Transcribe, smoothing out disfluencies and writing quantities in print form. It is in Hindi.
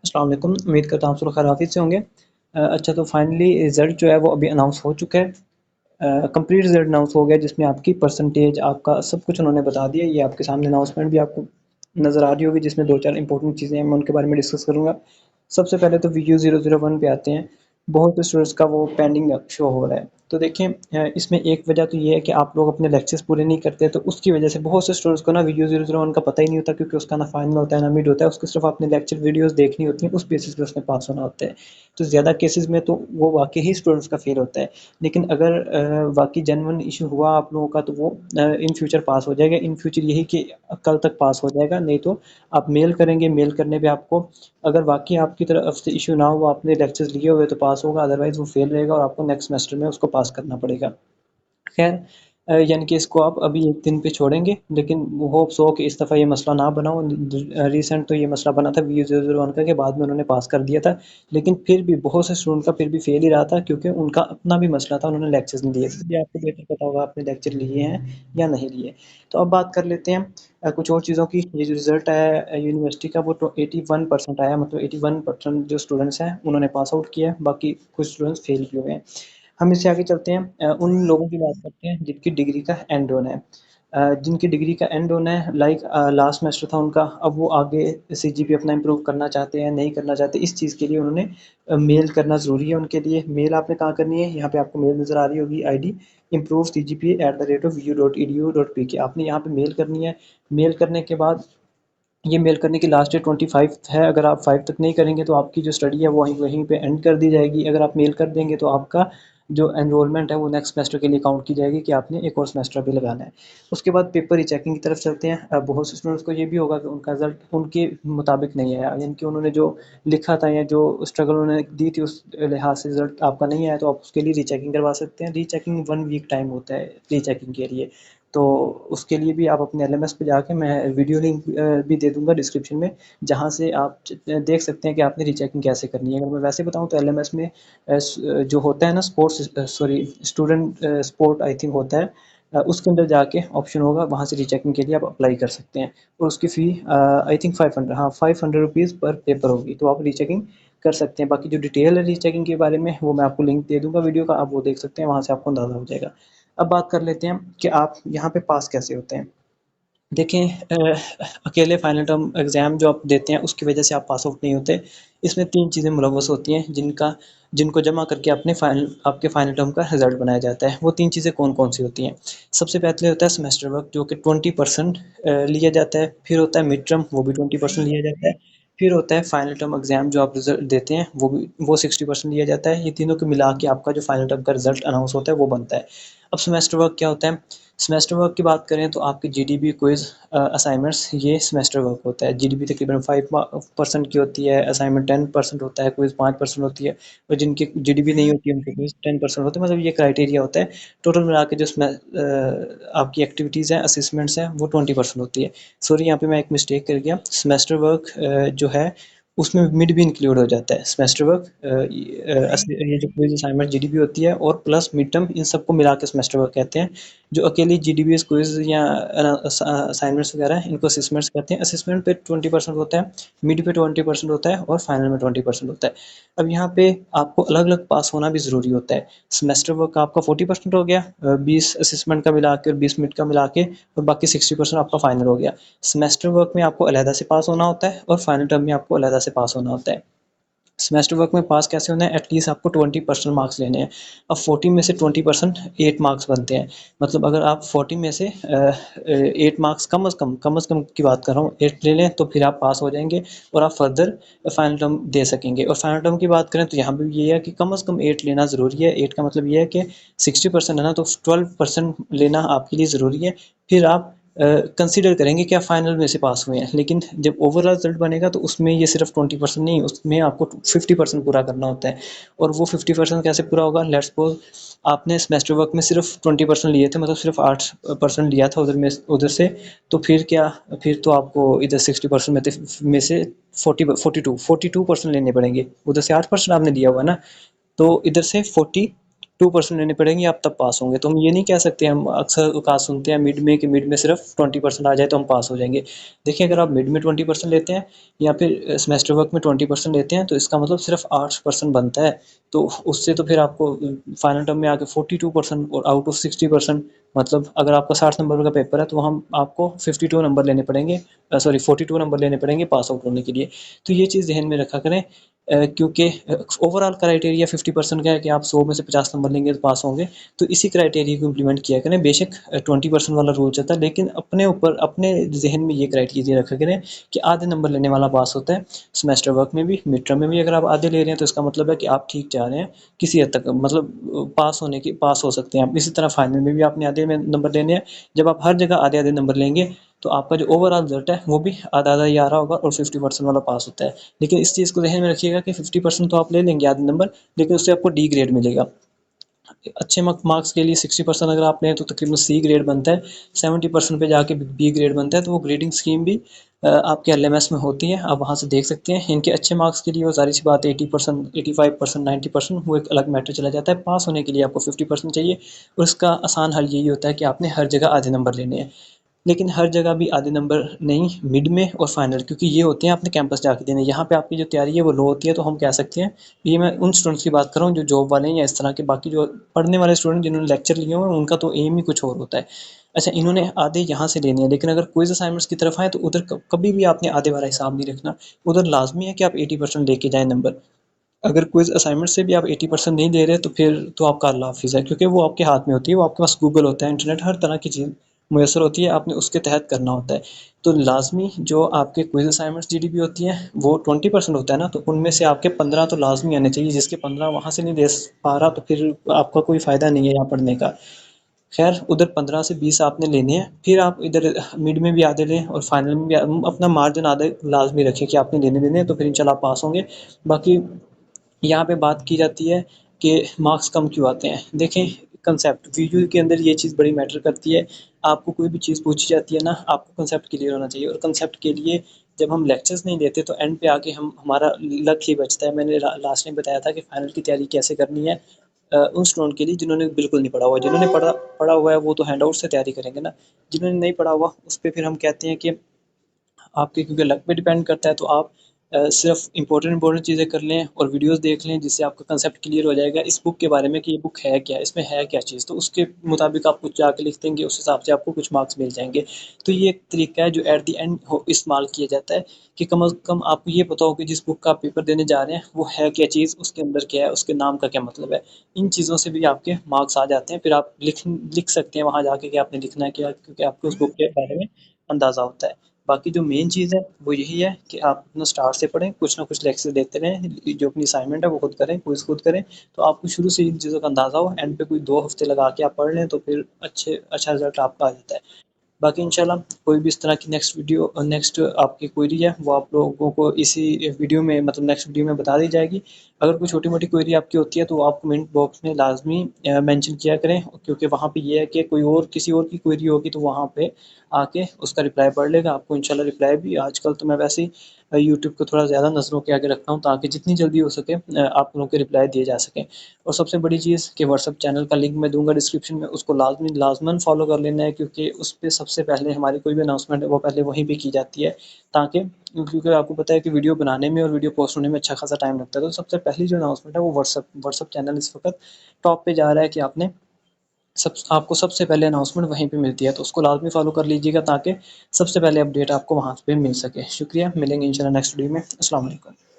अस्सलाम वालेकुम। उम्मीद करता हूँ आप सब खैरियत से होंगे। अच्छा तो फाइनली रिज़ल्ट जो है वो अभी अनाउंस हो चुका है। कंप्लीट रिज़ल्ट अनाउंस हो गया जिसमें आपकी परसेंटेज आपका सब कुछ उन्होंने बता दिया। ये आपके सामने अनाउंसमेंट भी आपको नज़र आ रही होगी जिसमें 2-4 इंपॉर्टेंट चीज़ें हैं, मैं उनके बारे में डिस्कस करूँगा। सबसे पहले तो वीयू 001 पे आते हैं। बहुत से स्टूडेंट्स का वो पेंडिंग शो हो रहा है। तो देखिए इसमें एक वजह तो ये है कि आप लोग अपने लेक्चर्स पूरे नहीं करते, तो उसकी वजह से बहुत से स्टूडेंट्स को ना वीडियो 001 का पता ही नहीं होता, क्योंकि उसका ना फाइनल होता है ना मिड होता है। उसको सिर्फ अपने लेक्चर वीडियोस देखनी होती हैं, उस बेसिस पे उसने पास होना होता है। तो ज़्यादा केसेस में तो वो वाकई ही स्टूडेंट्स का फेल होता है। लेकिन अगर वाकई जेन्युइन इशू हुआ आप लोगों का, तो वो इन फ्यूचर पास हो जाएगा। इन फ्यूचर यही कि कल तक पास हो जाएगा, नहीं तो आप मेल करेंगे, मेल करने पे आपको अगर वाकई आपकी तरफ से इशू ना हो, आपने लेक्चर्स लिए हुए तो पास होगा, अदरवाइज़ वो फेल रहेगा और आपको नेक्स्ट सेमेस्टर में उसको पास करना पड़ेगा। खैर यानी कि इसको आप अभी एक दिन पे छोड़ेंगे, लेकिन होप्स हो कि इस दफ़ा ये मसला ना बना हो। रिसेंट तो ये मसला बना था वी 001 का, के बाद में उन्होंने पास कर दिया था, लेकिन फिर भी बहुत से स्टूडेंट का फिर भी फेल ही रहा था, क्योंकि उनका अपना भी मसला था, उन्होंने लेक्चर्स नहीं लिए। फिर भी आपको बेहतर पता होगा आपने लेक्चर लिए हैं या नहीं लिए। तो अब बात कर लेते हैं कुछ और चीज़ों की। ये जो रिज़ल्ट आया है यूनिवर्सिटी का, वो तो 81% आया, मतलब 81% जो स्टूडेंट्स हैं उन्होंने पास आउट किया है, बाकी कुछ स्टूडेंट्स फेल भी हुए हैं। हम इससे आगे चलते हैं, उन लोगों की बात करते हैं जिनकी डिग्री का एंड ऑन है। जिनकी डिग्री का एंड ऑन है, लाइक लास्ट सेमेस्टर था उनका, अब वो आगे सीजीपीए अपना इम्प्रूव करना चाहते हैं, नहीं करना चाहते, इस चीज़ के लिए उन्होंने मेल करना ज़रूरी है उनके लिए। मेल आपने कहाँ करनी है, यहाँ पे आपको मेल नज़र आ रही होगी, आईडी improve@vu.edu.pk, आपने यहाँ पे मेल करनी है। मेल करने के बाद ये मेल करने की लास्ट डेट 25 है। अगर आप 5 तक नहीं करेंगे तो आपकी जो स्टडी है वो वहीं वहीं पे एंड कर दी जाएगी। अगर आप मेल कर देंगे तो आपका जो एनरोलमेंट है वो नेक्स्ट सेमेस्टर के लिए काउंट की जाएगी कि आपने एक और सेमेस्टर भी लगाना है। उसके बाद पेपर रीचेकिंग की तरफ चलते हैं। बहुत से स्टूडेंट्स को ये भी होगा कि उनका रिजल्ट उनके मुताबिक नहीं आया, यानी कि उन्होंने जो लिखा था या जो स्ट्रगल उन्होंने दी थी उस लिहाज से रिजल्ट आपका नहीं आया, तो आप उसके लिए रीचेकिंग करवा सकते हैं। रीचेकिंग 1 वीक टाइम होता है रीचेकिंग के लिए। तो उसके लिए भी आप अपने एलएमएस पे जाके, मैं वीडियो लिंक भी दे दूँगा डिस्क्रिप्शन में, जहाँ से आप देख सकते हैं कि आपने रीचेकिंग कैसे करनी है। अगर मैं वैसे बताऊँ तो एलएमएस में जो होता है ना स्टूडेंट सपोर्ट आई थिंक होता है, उसके अंदर जाके ऑप्शन होगा, वहाँ से रीचेकिंग के लिए आप अप्लाई कर सकते हैं। और उसकी फ़ी आई थिंक 500, हाँ 500 रुपीज़ पर पेपर होगी, तो आप रीचेकिंग कर सकते हैं। बाकी जो डिटेल है रीचेकिंग के बारे में, वो मैं आपको लिंक दे दूँगा वीडियो का, आप वो देख सकते हैं, वहाँ से आपको अंदाज़ा हो जाएगा। अब बात कर लेते हैं कि आप यहाँ पे पास कैसे होते हैं। देखें अकेले फाइनल टर्म एग्ज़ाम जो आप देते हैं उसकी वजह से आप पास आउट नहीं होते। इसमें 3 चीज़ें मुलव्वस होती हैं जिनको जमा करके अपने आपके फाइनल टर्म का रिज़ल्ट बनाया जाता है। वो 3 चीज़ें कौन-कौन सी होती हैं? सबसे पहले होता है सेमेस्टर वर्क, जो कि 20% लिया जाता है। फिर होता है मिड टर्म, वो भी 20% लिया जाता है। फिर होता है फाइनल टर्म एग्ज़ाम जो आप रिज़ल्ट देते हैं, वो 60% लिया जाता है। ये तीनों को मिला के आपका जो फाइनल टर्म का रिज़ल्ट अनाउंस होता है वो बनता है। अब सेमेस्टर वर्क क्या होता है? सेमेस्टर वर्क की बात करें तो आपकी जीडीबी क्विज़ असाइनमेंट्स, ये सेमेस्टर वर्क होता है। जीडीबी तकरीबन 5% की होती है, असाइनमेंट 10% होता है, क्विज़ 5% होती है, और जिनकी जीडीबी नहीं होती है उनके क्विज़ 10% होते हैं। मतलब ये क्राइटेरिया होता है। टोटल मिला के जो आपकी एक्टिविटीज़ हैं, असेसमेंट्स हैं, वो 20% होती है। सॉरी, यहाँ पे मैं एक मिस्टेक कर गया। सेमेस्टर वर्क जो है उसमें मिड भी इंक्लूड हो जाता है। सेमेस्टर वर्क ये जो क्विज़ असाइनमेंट जीडीबी होती है और प्लस मिड टर्म, इन सबको मिला के सेमेस्टर वर्क कहते हैं। जो अकेली जीडीबीएस क्विज़ या असाइनमेंट्स वगैरह हैं, इनको असेसमेंट्स कहते हैं। असेसमेंट पे 20% होता है, मिड पे 20% होता है और फाइनल में 20% होता है। अब यहाँ पे आपको अलग-अलग पास होना भी ज़रूरी होता है। सेमेस्टर वर्क आपका 40% हो गया, 20 असेसमेंट का मिला के और 20 मिड का मिला के, और बाकी 60% आपका फाइनल हो गया। सेमेस्टर वर्क में आपको अलहदा से पास होना होता है और फाइनल टर्म में आपको अलहदा से पास होना होता है। सेमेस्टर वर्क में पास कैसे होना है? एटलीस्ट आपको 20% मार्क्स लेने हैं। अब 40 में से 20% 8 मार्क्स बनते हैं। मतलब अगर आप 40 में से 8 मार्क्स कम अज़ कम की बात कर रहा हूँ, 8 ले लें तो फिर आप पास हो जाएँगे और आप फर्दर फाइनल टर्म दे सकेंगे। और फाइनल टर्म की बात करें तो यहाँ पे भी ये है कि कम अज़ कम 8 लेना ज़रूरी है। 8 का मतलब ये है कि 60% है ना, तो 12% लेना आपके लिए ज़रूरी है। फिर आप कंसीडर करेंगे कि आप फाइनल में से पास हुए हैं। लेकिन जब ओवरऑल रिजल्ट बनेगा तो उसमें ये सिर्फ 20% नहीं, उसमें आपको 50% पूरा करना होता है। और वो 50% कैसे पूरा होगा? लेट्स सपोज आपने सेमेस्टर वर्क में सिर्फ 20% लिए थे, मतलब सिर्फ 8% लिया था उधर से, तो फिर क्या, फिर तो आपको इधर 60% में से 42% लेने पड़ेंगे। उधर से 8% आपने दिया हुआ ना, तो इधर से 40 2% लेने पड़ेंगे, आप तब पास होंगे। तो हम ये नहीं कह सकते, हम अक्सर औकात सुनते हैं मिड में कि मिड में सिर्फ 20% आ जाए तो हम पास हो जाएँगे। देखिए अगर आप मिड में 20% लेते हैं या फिर सेमेस्टर वर्क में 20% लेते हैं तो इसका मतलब सिर्फ 8% बनता है। तो उससे तो फिर आपको फाइनल टर्म में आके 42% और आउट ऑफ 60%, मतलब अगर आपका 60 नंबर का पेपर है तो हम आपको 52 नंबर लेने पड़ेंगे, सॉरी 42 नंबर लेने पड़ेंगे पास आउट होने के लिए। तो ये चीज़ ज़हन में रखा करें, क्योंकि ओवरऑल क्राइटेरिया 50% का है कि आप 100 में से 50 नंबर लेंगे तो पास होंगे। तो इसी क्राइटेरिया को इम्प्लीमेंट किया करें। बेशक 20% वाला रूल चलता है, लेकिन अपने ऊपर अपने जहन में ये क्राइटेरिया रखा करें कि आधे नंबर लेने वाला पास होता है। सेमेस्टर वर्क में भी, मिड टर्म में भी अगर आप आधे ले रहे हैं तो इसका मतलब है कि आप ठीक जा रहे हैं किसी हद तक, मतलब पास हो सकते हैं आप। इसी तरह फाइनल में भी आपने आधे में नंबर लेने हैं। जब आप हर जगह आधे आधे नंबर लेंगे तो आपका जो ओवरऑल रिजल्ट है वो भी आधा आधा ही आ रहा होगा और 50% वाला पास होता है। लेकिन इस चीज़ को ध्यान में रखिएगा कि 50% तो आप ले लेंगे आधे नंबर, लेकिन उससे आपको डी ग्रेड मिलेगा। अच्छे मार्क्स के लिए 60% अगर आप लें तो तकरीबन सी ग्रेड बनता है, 70% पे जाके बी ग्रेड बनता है। तो वो ग्रेडिंग स्कीम भी आपके एलएमएस में होती है, आप वहाँ से देख सकते हैं। इनके अच्छे मार्क्स के लिए वो ज़ाहिर सी बात है 80%, 85%, 90% वो एक अलग मैटर चला जाता है। पास होने के लिए आपको 50% चाहिए और उसका आसान हल यही होता है कि आपने हर जगह आधे नंबर लेने हैं। लेकिन हर जगह भी आधे नंबर नहीं, मिड में और फाइनल, क्योंकि ये होते हैं आपने कैंपस जाके देने। यहाँ पे आपकी जो तैयारी है वो लो होती है, तो हम कह सकते हैं, ये मैं उन स्टूडेंट्स की बात कर रहा हूँ जो जॉब वाले हैं या इस तरह के। बाकी जो पढ़ने वाले स्टूडेंट जिन्होंने लेक्चर लिए हुए हैं उनका तो एम ही कुछ और होता है। अच्छा, इन्होंने आधे यहाँ से लेने हैं, लेकिन अगर क्विज असाइनमेंट्स की तरफ आए तो उधर कभी भी आपने आधे वाला हिसाब नहीं रखना। उधर लाजमी है कि आप 80% लेके जाएं नंबर। अगर क्विज असाइनमेंट से भी आप 80% नहीं दे रहे तो फिर तो आपका अल्लाह हाफिज़ है, क्योंकि वो आपके हाथ में होती है। वो आपके पास गूगल होता है, इंटरनेट, हर तरह की चीज़ मुयसर होती है, आपने उसके तहत करना होता है। तो लाजमी जो आपके क्विज असाइनमेंट्स जीडीपी होती हैं वो 20% होता है ना, तो उनमें से आपके 15 तो लाजमी आने चाहिए। जिसके 15 वहाँ से नहीं दे पा रहा तो फिर आपका कोई फ़ायदा नहीं है यहाँ पढ़ने का। खैर, उधर 15 से 20 आपने लेने हैं, फिर आप इधर मिड में भी आधे लें और फाइनल में भी अपना मार्जिन आधे लाजमी रखें कि आपने लेने देने हैं, तो फिर इंशाल्लाह आप पास होंगे। बाकी यहाँ पे बात की जाती है कि मार्क्स कम क्यों आते हैं। देखें, कंसेप्ट वीडियो के अंदर ये चीज़ बड़ी मैटर करती है। आपको कोई भी चीज़ पूछी जाती है ना, आपको कंसेप्ट क्लियर होना चाहिए, और कंसेप्ट के लिए जब हम लेक्चर्स नहीं देते तो एंड पे आके हम हमारा लक ही बचता है। मैंने लास्ट टाइम बताया था कि फाइनल की तैयारी कैसे करनी है, उन स्टूडेंट के लिए जिन्होंने बिल्कुल नहीं पढ़ा हुआ। जिन्होंने पढ़ा पढ़ा हुआ है वो तो हैंड आउट से तैयारी करेंगे ना। जिन्होंने नहीं पढ़ा हुआ उस पर फिर हम कहते हैं कि आपके, क्योंकि लक पे डिपेंड करता है, तो आप सिर्फ इंपॉर्टेंट चीज़ें कर लें और वीडियोस देख लें, जिससे आपका कंसेप्ट क्लियर हो जाएगा इस बुक के बारे में कि ये बुक है क्या, इसमें है क्या चीज़। तो उसके मुताबिक आप कुछ जाके लिख देंगे, उस हिसाब से आपको कुछ मार्क्स मिल जाएंगे। तो ये एक तरीका है जो एट द एंड इस्तेमाल किया जाता है कि कम अज़ कम आपको ये पता हो कि जिस बुक का आप पेपर देने जा रहे हैं वो है क्या चीज़, उसके अंदर क्या है, उसके नाम का क्या मतलब है। इन चीज़ों से भी आपके मार्क्स आ जाते हैं। फिर आप लिख सकते हैं वहाँ जाके कि आपने लिखना है क्या, क्योंकि आपको उस बुक के बारे में अंदाज़ा होता है। बाकी जो मेन चीज़ है वो यही है कि आप अपना स्टार्ट से पढ़ें, कुछ ना कुछ लेक्चर देते रहें, जो अपनी असाइनमेंट है वो खुद करें, क्विज़ खुद करें, तो आपको शुरू से इन चीज़ों का अंदाज़ा हो। एंड पे कोई 2 हफ्ते लगा के आप पढ़ लें तो फिर अच्छा रिज़ल्ट आपका आ जाता है। बाकी इंशाल्लाह कोई भी इस तरह की नेक्स्ट आपकी क्वेरी है वो आप लोगों को इसी वीडियो में, मतलब नेक्स्ट वीडियो में बता दी जाएगी। अगर कोई छोटी-मोटी क्वेरी आपकी होती है तो आप कमेंट बॉक्स में लाज़मी मेंशन किया करें, क्योंकि वहाँ पे ये है कि कोई और किसी और की क्वेरी होगी तो वहाँ पे आके उसका रिप्लाई पढ़ लेगा, आपको इंशाल्लाह रिप्लाई भी। आजकल तो मैं वैसे ही यूट्यूब को थोड़ा ज़्यादा नज़रों के आगे रखता हूँ ताकि जितनी जल्दी हो सके आप लोगों के रिप्लाई दिए जा सकें। और सबसे बड़ी चीज़ कि व्हाट्सएप चैनल का लिंक मैं दूँगा डिस्क्रिप्शन में, उसको लाज़मन फ़ॉलो कर लेना है, क्योंकि उस पे सबसे पहले हमारी कोई भी अनाउंसमेंट है वो पहले वहीं पे की जाती है, ताकि, क्योंकि आपको पता है कि वीडियो बनाने में और वीडियो पोस्ट होने में अच्छा खासा टाइम लगता है। तो सबसे पहली जो अनाउंसमेंट है वो व्हाट्सएप चैनल इस वक़्त टॉप पे जा रहा है कि आपको सबसे पहले अनाउंसमेंट वहीं पे मिलती है, तो उसको लाज़मी फ़ॉलो कर लीजिएगा ताकि सबसे पहले अपडेट आपको वहाँ पे मिल सके। शुक्रिया, मिलेंगे इंशाल्लाह नेक्स्ट वीडियो में। अस्सलाम वालेकुम।